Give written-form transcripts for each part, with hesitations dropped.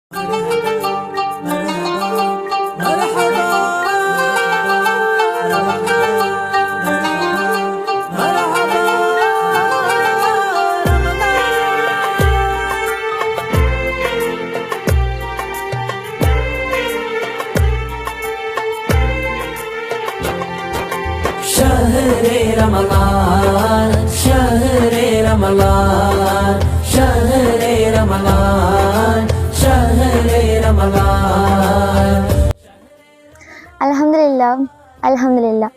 शहरे रमलान शहरे रमलान शहरे रमलान शहरे रमलान अल्हम्दुलिल्लाह अल्हम्दुलिल्लाह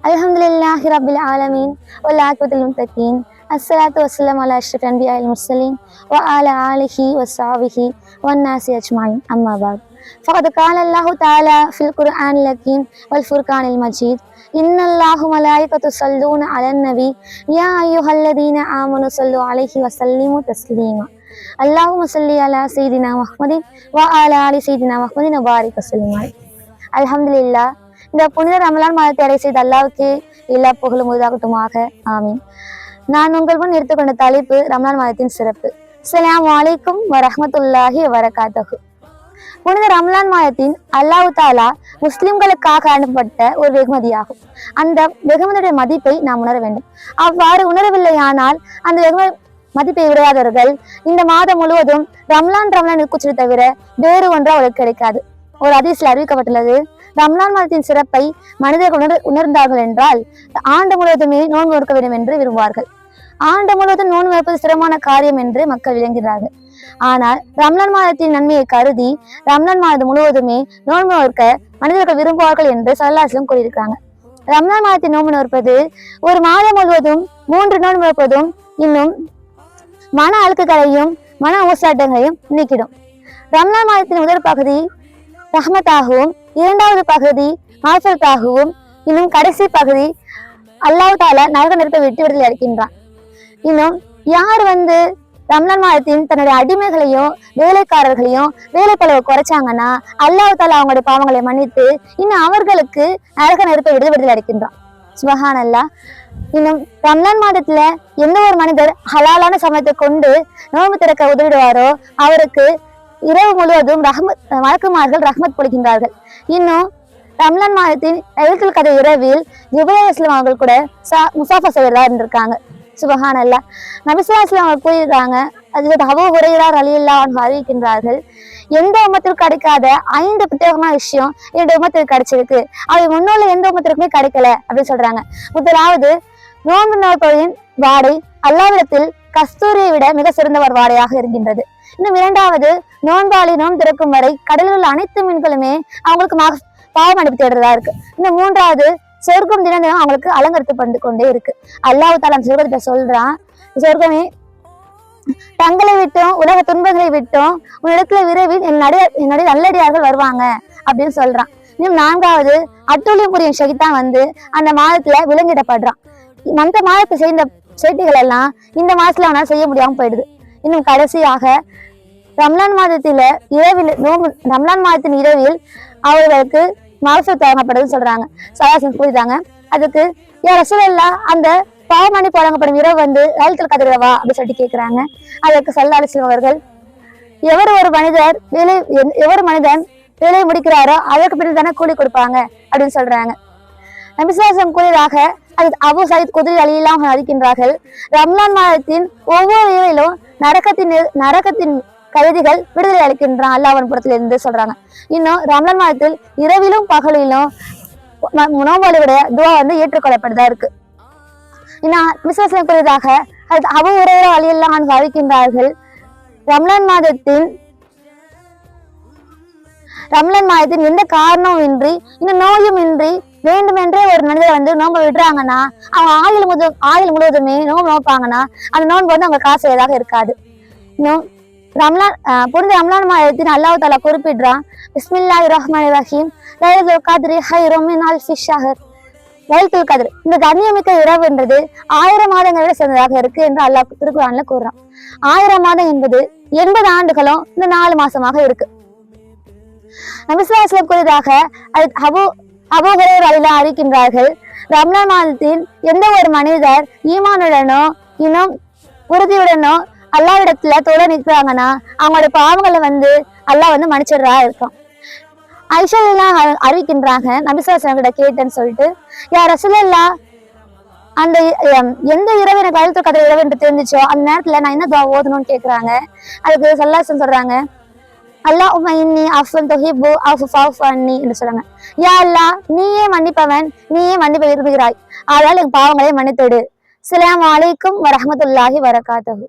अल्हम्दुलिल्लाहि रब्बिल आलमीन वल आक़िबतुल मुत्तक़ीन अस्सलातु वस्सलामु अला अशरफिल अंबियाइल मुरसलीन व अला आलिहि व सहाबिहि वन नासि अजमाइन अम्मा बाद फ़क़द क़ाल अल्लाहु तआला फ़िल क़ुरआनिल हकीम वल फ़ुरक़ानिल मजीद इन्नल्लाहु मलाइकतु यस्सल्लूना अलन नबी या अय्युहल्लज़ीना आमनु सल्लु अलैहि व सल्लिमु तस्लीमा अल्लाहुम्मा सल्लि अला सय्यिदिना मुहम्मदिन व अला आलि सय्यिदिना मुहम्मदिन व बारिक वसल्लिम அல்ஹம்துலில்லாஹ். இந்த புனித ரமலான் மாதத்தை அடை செய்த அல்லாஹ்வுக்கு எல்லா புகழும் உரித்தாகட்டுமாக. ஆமீன். நான் உங்கள் முன் எடுத்துக்கொண்ட தலைப்பு ரமலான் மாதத்தின் சிறப்பு. அஸ்ஸலாமு அலைக்கும் வரஹ்மத்துல்லாஹி வபரகாத்துஹு. புனித ரமலான் மாதத்தின் அல்லாஹ் தாலா முஸ்லிம்களுக்காக அனுப்பப்பட்ட ஒரு வெகுமதியாகும். அந்த வெகுமதியுடைய மதிப்பை நாம் உணர வேண்டும். அவ்வாறு உணரவில்லையானால் அந்த மதிப்பை விடாதவர்கள் இந்த மாதம் முழுவதும் ரம்லான் இருக்குச்சதை தவிர வேறு ஒன்று அவர்களுக்கு கிடைக்காது. ஒரு ஹதீஸ்ல அறிவிக்கப்பட்டுள்ளது, ரம்லான் மாதத்தின் சிறப்பை மனிதர்கள் உணர்ந்தார்கள் என்றால் ஆண்டு முழுவதுமே நோன்பு நோக்க வேண்டும் என்று விரும்புவார்கள். ஆண்டு முழுவதும் நோன்பு நோப்பது சிரமமான காரியம் என்று மக்கள் விளங்குகிறார்கள். ஆனால் ரம்லான் மாதத்தின் நன்மையை கருதி ரம்லான் மாதம் முழுவதுமே நோன்பு நோக்க மனிதர்கள் விரும்புவார்கள் என்று ஸல்லல்லாஹு அலைஹி வஸல்லம் கூறியிருக்காங்க. ரம்லான் மாதத்தின் நோன்பு நோற்பது ஒரு மாதம் முழுவதும் 3 நோன்பு நோற்பதும் இன்னும் மன அழுக்குகளையும் மன ஊசாட்டங்களையும் நீக்கிடும். ரம்லான் மாதத்தின் முதல் பகுதி ரஹ்மத்தாகவும், இரண்டாவது பகுதி மாஃபரத்தாகவும், இன்னும் கடைசி பகுதி அல்லாஹ் தாலா நரக நெருப்பை விட்டு விடுதலை அளிக்கின்றான். இன்னும் யார் ரம்லான் மாதத்தின் தன்னுடைய அடிமைகளையும் வேலைக்காரர்களையும் வேலைப்பளவை குறைச்சாங்கன்னா அல்லாஹ் தாலா அவங்களுடைய பாவங்களை மன்னித்து இன்னும் அவர்களுக்கு நரக நெருப்பை விடுதலை அளிக்கின்றான். சுப்ஹானல்லாஹ். இன்னும் ரம்லான் மாதத்துல எந்த ஒரு மனிதர் ஹலாலான சமயத்தை கொண்டு நோன்பு திறக்க உதவிடுவாரோ அவருக்கு இரவு முழுவதும் மலக்குமார்கள் ரஹ்மத் பொழிகின்றார்கள். இன்னும் ரம்லான் மாதத்தின் லைலத்துல் கத்ர் இரவில் ஜிப்ரீல் அலைஹிஸ்ஸலாம் அவர்கள் கூட முசாஃபா செய்யறதா இருந்திருக்காங்க. சுப்ஹானல்லாஹ். நபி ஸல்லல்லாஹு அலைஹி வஸல்லம் அவர்கள் கூறியிருக்காங்க, ஹஜ்ரத் அபூ ஹுரைரா ரலியல்லாஹு அன்ஹு அறிவிக்கின்றார்கள், எந்த உம்மத்திற்கு கிடைக்காத 5 பிரத்யேகமான விஷயம் என்னுடைய உம்மத்திற்கு கிடைச்சிருக்கு, அவை முன்னுள்ள எந்த உம்மத்திற்குமே கிடைக்கல அப்படின்னு சொல்றாங்க. முதலாவது, நோன்பு நோற்பவரின் வாடை அல்லாஹ்விடத்தில் கஸ்தூரியை விட மிக சிறந்த ஒரு வாடையாக இருக்கின்றது. இன்னும் இரண்டாவது, நோன்பாளி நோன்பு திறக்கும் வரை கடலில் உள்ள அனைத்து மீன்களுமே அவங்களுக்கு பாவம் அனுப்பி தேடுறதா இருக்கு. இன்னும் மூன்றாவது, சொர்க்கம் தினம் தினம் அவங்களுக்கு அலங்கரித்து பண்ணி கொண்டே இருக்கு. அல்லாஹ் தாலா சொர்க்கத்தை சொல்றான், சொர்க்கமே தங்களை விட்டும் உலக துன்பங்களை விட்டும் உன்னிடத்துல விரைவில் என்னுடைய நல்லடியார்கள் வருவாங்க அப்படின்னு சொல்றான். இன்னும் நான்காவது, அட்டூழியம் புரியும் ஷைத்தான் அந்த மாதத்துல விலங்கிடப்படுறான். அந்த மாதத்தை செய்த சேட்டிகள் எல்லாம் இந்த மாதத்துல அவனால் செய்ய முடியாம போயிடுது. இன்னும் கடைசியாக ரம்லான் மாதத்தின் இரவில் அவர்களுக்கு மகசூல் வழங்கப்படுதுன்னு சொல்றாங்க. சலாசன் கூறிட்டாங்க, அதுக்கு யார் ரசூலுல்லாஹ் அந்த பாவமன்னிப்பு வழங்கப்படும் இரவு லைலத்துல் கத்ர் இரவா அப்படின்னு சொல்லிட்டு கேட்கிறாங்க. அதற்கு ஸல்லல்லாஹு அலைஹி வஸல்லம் அவர்கள், எவர் மனிதன் வேலையை முடிக்கிறாரோ அதற்கு பிறகு தானே கூலி கொடுப்பாங்க அப்படின்னு சொல்றாங்க. நபி ஸல்லல்லாஹு அலைஹி வஸல்லம் கூறியதாக அது அபூ சயீத் குத்ரி ரலியல்லாஹு அன்ஹு அறிவிக்கின்றார்கள், ரம்லான் மாதத்தின் ஒவ்வொரு இரவிலும் நரகத்தின் கைதிகள் விடுதலை அளிக்கின்றான் அல்லாஹ்வின் புறத்திலிருந்து சொல்றாங்க. இன்னும் ரம்லான் மாதத்தில் இரவிலும் பகலிலும் நோன்புடைய துஆ ஏற்றுக்கொள்ளப்படுதா இருக்கு. இன்னும் விசுவாசம் கூறியதாக அது அபூ ஹுரைரா ரலியல்லாஹு அன்ஹு அறிவிக்கின்றார்கள், ரம்லான் மாதத்தின் எந்த காரணமும் இன்றி இன்னும் நோயும் இன்றி வேண்டுமென்றே ஒரு மனிதர் நோன்பு விடுறாங்கன்னா அவங்க ஆயுள் முழுவதுமே நோன்பு நோப்பாங்கன்னா அந்த நோன்பு அவங்க காசுதாக இருக்காது. இன்னும் புனித ரம்லான் மாதத்தின் அல்லாஹ் தாலா குறிப்பிடுறான், பிஸ்மில்லாஹிர் ரஹ்மானிர் ரஹீம், லைலத்துல் கத்ரி ஹைரும் மின் அல்ஃபி ஷஹர். லைலத்துல் கத்ர் இந்த கண்ணியமிக்க இரவுன்றது 1000 மாதங்களை சேர்ந்ததாக இருக்கு என்று அல்லாஹ் திருக்குர்ஆன்ல கூறுறான். 1000 மாதம் என்பது 80 ஆண்டுகளும் இந்த 4 மாசமாக இருக்கு. நபி ஸல்லல்லாஹு அலைஹி வஸல்லம் கூறியதாக அபூ ஹுரைரா ரலியல்லாஹு அறிவிக்கின்றார்கள், ரம்லான் மாதத்தில் எந்த ஒரு மனிதர் ஈமானுடனோ இன்னும் உறுதியுடனோ அல்லாஹ்விடத்துல தொழ நிற்கிறாங்கன்னா அவங்களோட பாவங்களை அல்லாஹ் மன்னிச்சிடுறா இருக்கான். ஆயிஷா எல்லாம் அறிவிக்கின்றாங்க, நபி ஸல்லல்லாஹு அலைஹி வஸல்லம் கிட்ட கேட்டேன்னு சொல்லிட்டு, யா ரசூலல்லாஹ், அந்த எந்த இரவு எனக்கு லைலத்துல் கத்ர் இரவு என்று தெரிஞ்சிச்சோ அந்த நேரத்துல நான் என்ன துஆ ஓதணும்னு கேக்குறாங்க. அதுக்கு ஸல்லல்லாஹு அலைஹி வஸல்லம் சொல்றாங்க, அல்லாஹும்ம இன்னி அஃபுன் துஹிப்பு ஃபஅஃபு அன்னி என்று சொல்றாங்க. யா அல்லாஹ், நீயே மன்னிப்பவன், நீயே மன்னிப்பை விரும்புகிறாய், ஆதலால் என் பாவங்களை மன்னித்துடு. அஸ்ஸலாமு அலைக்கும் வரஹ்மத்துல்லாஹி வபரகாத்துஹு.